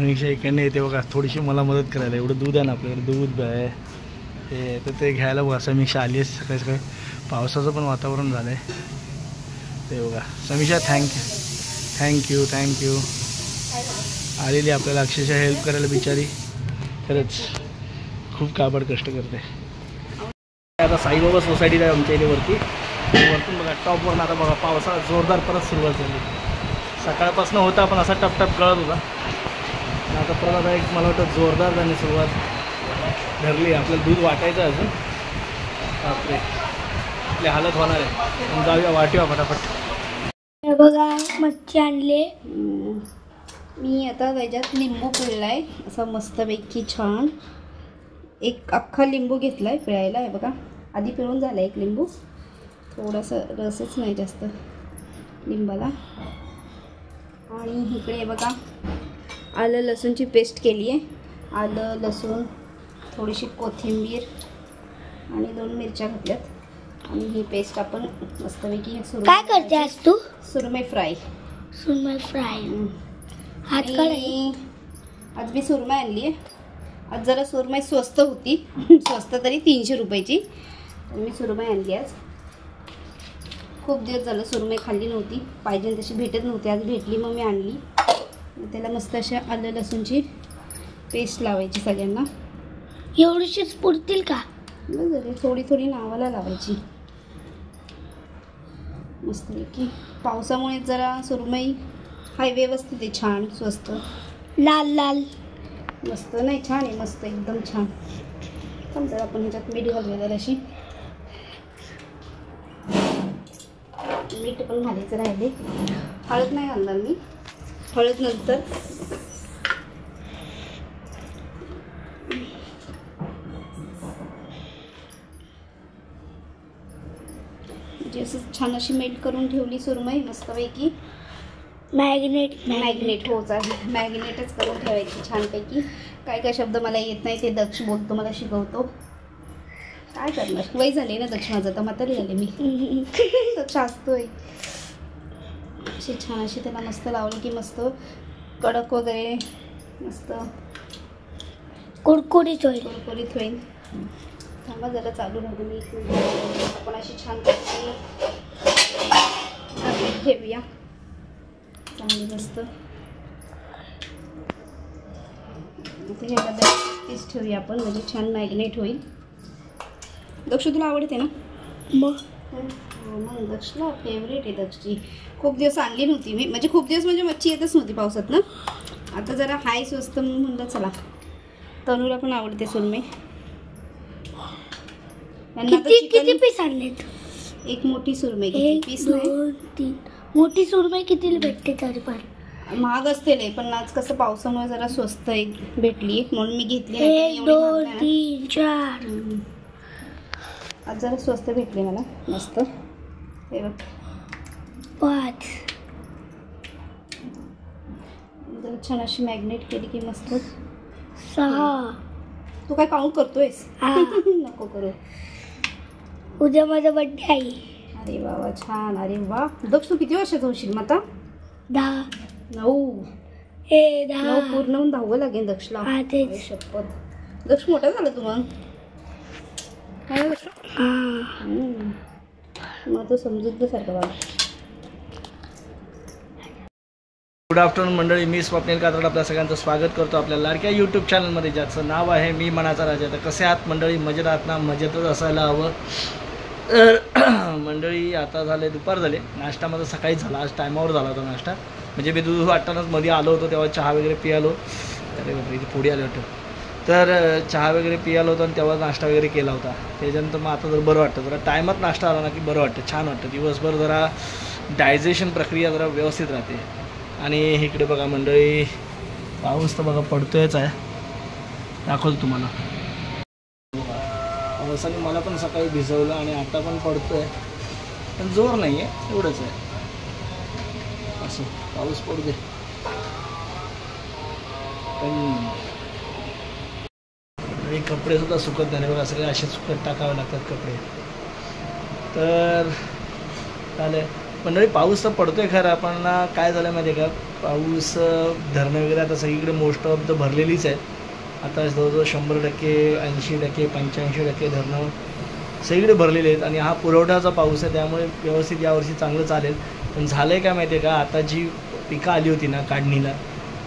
समीक्षा इकडनं येते बघा थोडीशी मला मदत करायला. एवढं दूध आहे ना आपल्याकडे, दूध आहे हे, तर ते घ्यायला बघा समीक्षा आली आहे सकाळी सकाळी. पावसाचं पण वातावरण झालं आहे ते बघा. समीक्षा थँक्यू आलेली आपल्याला अक्षरशः हेल्प करायला बिचारी. खरंच खूप काबड कष्ट करते. आता साईबाबा सोसायटीला आहे आमच्या इथे वरती. वरतून बघा टॉपवरून आता बघा पावसाळा जोरदार परत सुरुवात झाली. सकाळपासून होता पण असा टपटप गळत होता. आता परत एक मला वाटतं जोरदार त्याने सुरुवात धरली. आपल्याला दूध वाटायचं अजून. बापरे आपली हालत होणार आहे. पण जाऊया वाटूया फटाफट. बघा मच्छी आणले मी. आता त्याच्यात लिंबू पिळला आहे असा मस्तपैकी छान. एक अख्खा लिंबू घेतला आहे पिळायला. आहे बघा आधी पिळून झाला एक लिंबू. थोडंसं रसच नाही जास्त लिंबाला. आणि इकडे बघा आलं लसूणची पेस्ट केली आहे. आलं लसूण थोडीशी कोथिंबीर आणि 2 मिरच्या घातल्यात. आणि ही पेस्ट आपण मस्तपैकी काय करते आज तू? सुरमई फ्राय. हात काढ. आज मी सुरमई आणली आहे. आज जरा सुरमई स्वस्त होती. स्वस्त तरी 300 रुपयाची. मी सुरमई आणली आज. खूप दिवस झालं सुरमई खाल्ली नव्हती. पाहिजे तशी भेटत नव्हती. आज भेटली मग मी आणली. त्याला मस्त अशा आलं लसूणची पेस्ट लावायची सगळ्यांना. एवढीशीच पुरतील का? थोडी थोडी नावाला लावायची मस्तपैकी. पावसामुळे जरा सुरमई हाय व्यवस्थित आहे. छान स्वस्त लाल मस्त नाही छान आहे. मस्त एकदम छान. पण जर आपण ह्याच्यात मीठ घालूया. अशी मीठ पण घालायचं राहिले. हळद नाही घालणार मी. हळद नंतर. म्हणजे असं छान अशी मेल्ट करून ठेवली सुरमई मस्तपैकी. मॅग्नेट हो चालेल. मॅग्नेटच करून ठेवायची छानपैकी. काय शब्द मला येत नाही ते दक्ष बोलतो, मला शिकवतो. काय करणार, वय झाले ना दक्ष माझं. तर म्हातारी झाले मी. दक्ष असतोय. अशी छान अशी त्याला मस्त लावली की मस्त कडक वगैरे मस्त कुरकुरीत होईल. थांबा जरा चालू राहतो मी. आपण अशी छान ठेवूया चांगली मस्त. पीस ठेवूया आपण म्हणजे छान मॅग्नेट होईल. दक्ष तुला आवडते ना? मग दक्षला फेवरेट आहे दक्षची. खूप दिवस आणली नव्हती मी. म्हणजे खूप दिवस म्हणजे मच्छी येतच नव्हती पावसात ना. आता जरा हाय स्वस्त म्हणलं चला. तनूला पण आवडते सुरमई. किती पीस आणलेत? एक मोठी सुरमई. पीस 2 3 मोठी सुरमई कितीला भेटते तरी पण? महाग असते पण आज कसं पावसामुळे जरा स्वस्त भेटली म्हणून मी घेतली. 1 2 3 4 आज जरा स्वस्त भेटली मला मस्त. हे बघ 5 जरा छान अशी मॅग्नेट केली की मस्त. 6 तू काय काउंट करतोयस? नको करू. उद्या माझा बर्थडे आहे. अरे वा छान. अरे वा दक्ष तू किती वर्षाचा होशील मग आता? 10 9 10 पूर्ण होऊन 10वं लागेल दक्षला. शपथ दक्ष मोठा झाला तू मग. काय दक्ष? मग तो समजूतसारखा बाबा. गुड आफ्टरनून मंडळी. मी स्वप्नील कात्रड आपल्या सगळ्यांचं स्वागत करतो आपल्या लाडक्या यूट्यूब चॅनलमध्ये, ज्याचं नाव आहे मी मनाचा राजा. तर कसे आहात मंडळी? मजेत आहात ना? मजेतच असायला हवं. तर मंडळी आता झाले दुपार झाले. नाश्ता माझा सकाळीच झाला. आज टायमावर झाला होता नाश्ता. म्हणजे मी दूध वाटतानाच मध्ये आलो होतो तेव्हा चहा वगैरे पियालो. अरे बापरे इथे पुढे आले होतं. तर चहा वगैरे पियालो होतो आणि तेव्हा नाश्ता वगैरे केला होता. त्याच्यानंतर मग आता जर बरं वाटतं. जरा टायमात नाश्ता आला ना की बरं वाटतं, छान वाटतं. दिवसभर जरा डायजेशन प्रक्रिया जरा व्यवस्थित राहते. आणि इकडे बघा मंडळी पाऊस तर बघा पडतोयच आहे. दाखवतो तुम्हाला. पावसाने मला पण सकाळी भिजवलं आणि आता पण पडतोय. पण जोर नाही आहे, एवढंच आहे. असं पाऊस पडू दे. पण कपडे सुद्धा सुकत नाही बघा. सगळे असे सुकत टाकावे लागतात कपडे. तर चालेल मंडळी पाऊस तर पडतोय खरं. पण काय झालं माहिती आहे का, पाऊस धरणं वगैरे आता सगळीकडे मोस्ट ऑफ द भरलेलीच आहेत. आता जवळजवळ 100%, 80%, 85% धरणं सगळीकडे भरलेले आहेत आणि हा पुरवठ्याचा पाऊस आहे, त्यामुळे व्यवस्थित यावर्षी चांगलं चालेल. पण झालं आहे काय माहिती आहे का, आता जी पिकं आली होती ना काढणीला,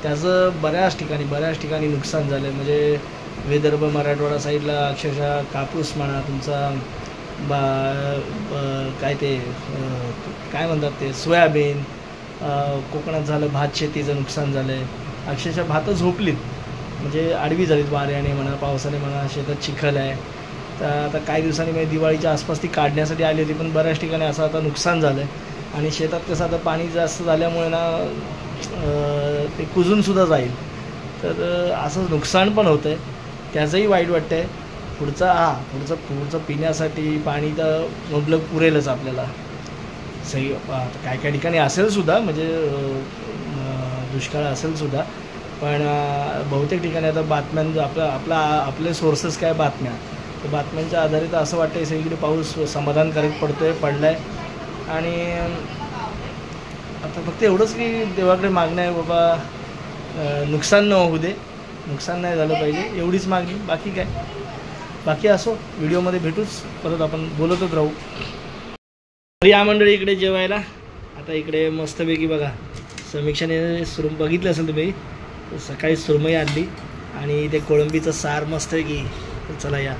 त्याचं बऱ्याच ठिकाणी नुकसान झालं आहे. म्हणजे विदर्भ मराठवाडा साईडला अक्षरशः कापूस म्हणा, तुमचा काय ते काय म्हणतात ते सोयाबीन, कोकणात झालं भात शेतीचं नुकसान झालं आहे. अक्षरशः भातं झोपलीत, म्हणजे आडवी झालीत वाऱ्याने म्हणा, पावसाने म्हणा, शेतात चिखल आहे. तर आता काही दिवसांनी म्हणजे दिवाळीच्या आसपास ती काढण्यासाठी आली होती, पण बऱ्याच ठिकाणी असं आता नुकसान झालं आहे. आणि शेतात कसं आता पाणी जास्त झाल्यामुळे ना ते कुजूनसुद्धा जाईल. तर असं नुकसान पण होतं आहे, त्याचंही वाईट वाटतं आहे. पुढचं पिण्यासाठी पाणी तर मुबलक पुरेलच आपल्याला. सही काय ठिकाणी असेलसुद्धा, म्हणजे दुष्काळ असेलसुद्धा, पण बहुतेक ठिकाणी आता बातम्यां आपले सोर्सेस काय बातम्या, तर बातम्यांच्या आधारित असं वाटतं आहे सगळीकडे पाऊस समाधानकारक पडला आहे. आणि आता फक्त एवढंच की देवाकडे मागणं आहे, बाबा नुकसान न होऊ दे, नुकसान नाही झालं पाहिजे, एवढीच मागणी. बाकी काय, बाकी असो, व्हिडिओमध्ये भेटूच, परत आपण बोलतच राहू. तर या मंडळी इकडे जेवायला. आता इकडे मस्तपैकी बघा, समीक्षाने बघितलं असेल तुम्ही, सकाळी सुरमई आणली आणि ते कोळंबीचं सार मस्तपैकी. तर चला या,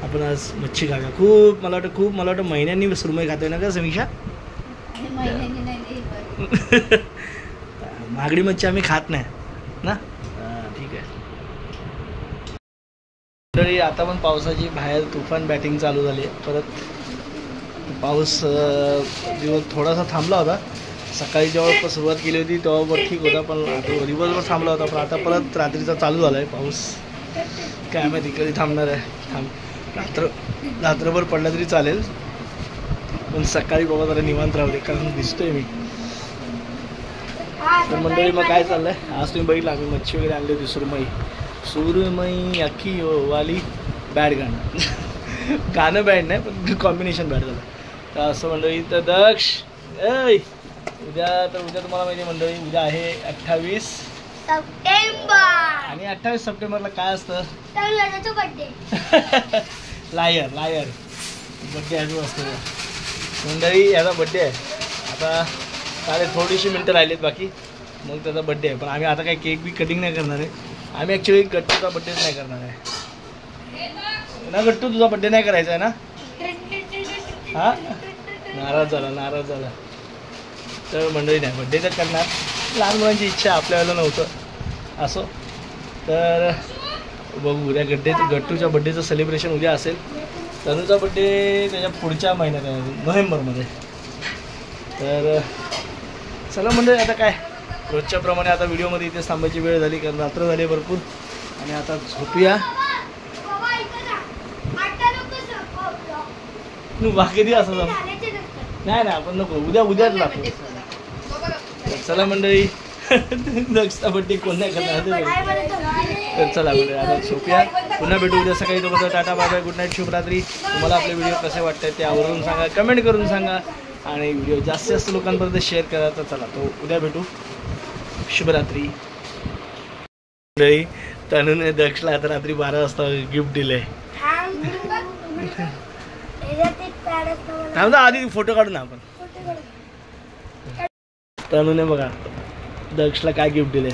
आपण आज मच्छी खागा. मला वाटतं महिन्यांनी सुरमई खातोय ना का समीक्षा? मागडी मच्छी आम्ही खात नाही ना. ठीक आहे मंडळी, आता पण पावसाची बाहेर तुफान बॅटिंग चालू झाली आहे. परत पाऊस दिवस थोडासा थांबला होता, सकाळी जेव्हा सुरुवात केली होती तेव्हा ठीक होता, पण दिवसभर थांबला होता. पण आता परत रात्रीचा चालू झाला आहे पाऊस. काय माहिती कधी थांबणार आहे. रात्रभर पडला तरी चालेल, पण सकाळी बाबा जरा निवांत राहू दे, कारण दिसतोय मी. तर मंडळी मग काय चाललंय, आज तुम्ही बघितलं आम्ही मच्छी वगैरे आणली होती. सुरमई अख्खी वाली. बॅड गाणं बॅड नाही, पण कॉम्बिनेशन बॅड झालं. तर असं मंडळी. तर दक्ष उद्या तुम्हाला माहिती आहे मंडळी, उद्या आहे 28 सप्टेंबर आणि 28 सप्टेंबरला काय असतं? बर्थडे. लायर बड्डे आहे असतो मंडळी, याचा बड्डे आहे. आता थोडीशी मिनटं राहिलीत बाकी, मग त्याचा बड्डे आहे. पण आम्ही आता काही केक बी कटिंग नाही करणार आहे. आम्ही ॲक्च्युली गट्टूचा बड्डेच नाही करणार आहे ना. गट्टू तुझा बड्डे नाही करायचा आहे ना? हां, नाराज झाला. तर मंडळी नाही, बड्डे तर करणार. लहान मुलांची इच्छा, आपल्या वेळेला नव्हतं असो. तर बघू, उद्या गट्टूच्या बड्डेचं सेलिब्रेशन उद्या असेल. तनूचा बड्डे त्याच्या पुढच्या महिन्यात आहे, नोव्हेंबरमध्ये. तर चला मंडळी, आता काय रोजच्या प्रमाणे आता व्हिडिओमध्ये इथेच थांबायची वेळ झाली, कारण रात्र झाली भरपूर. आणि आता झोपूया. कधी असं नाही आपण नको, उद्याच लागतो. चला मंडळी, दक्षचा बड्डे कोण नाही करणार. तर चला मंडळी, आता झोपूया. पुन्हा भेटू उद्या सकाळी. तोपर्यंत टाटा, बाय बाय, गुड नाईट, शुभरात्री. तुम्हाला आपले व्हिडिओ कसे वाटतात ते आवर्जून सांगा, कमेंट करून सांगा, आणि व्हिडिओ जास्तीत जास्त लोकांपर्यंत शेअर करा. तर चला, तो उद्या भेटू. शुभरात्री. तनूने दक्षला आता रात्री 12 वाजता गिफ्ट दिले. आधी फोटो काढू ना आपण. तनूने बघा दक्षला काय गिफ्ट दिले.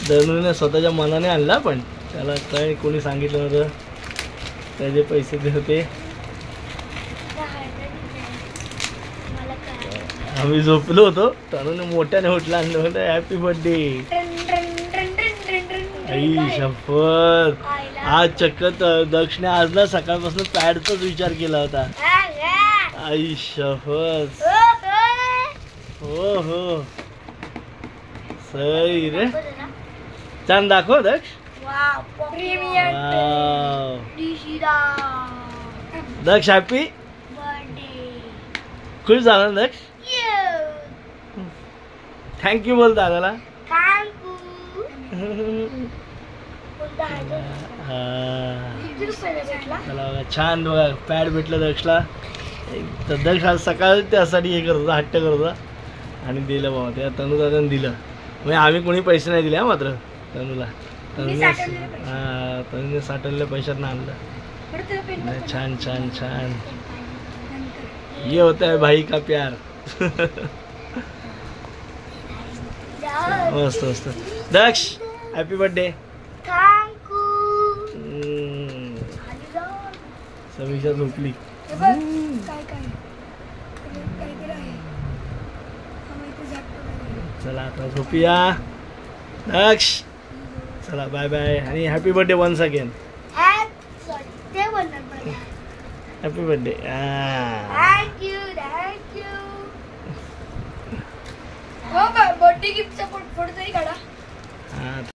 तनूने स्वतःच्या मनाने आणला, पण त्याला काय कोणी सांगितलं नव्हतं, त्याचे पैसे दे होते. आम्ही झोपलो होतो, तनूने मोठ्याने होटला आणलं होतं, हॅपी बर्थडे. आई शपथ, आज चक्क दक्षने आज ना सकाळपासून पॅडचाच विचार केला होता. आई शपथ. हो सही रे. छान दाखव दक्ष. दक्ष हॅपी खुश झाला ना दक्ष. थँक्यू बोल दादाला. चला बघा छान बघा पॅड भेटलं दक्षला. तर दक्ष आज सकाळ त्यासाठी हे करत होता, हट्ट करत होता आणि दिलं बाबा. त्या तनुदादानं दिलं. म्हणजे आम्ही कोणी पैसे नाही दिले हा मात्र तनुला. तनुने साठवलेल्या पैशात आणलं. छान छान छान. ये होता है भाई का प्यार. मस्त मस्त. दक्ष हॅपी बर्थडे. समीक्षा झोपली. चला आता झोपूया दक्ष. चला बाय बाय आणि happy birthday once again. Happy birthday. Birthday गिफ्टचा फोटो तरी काढा.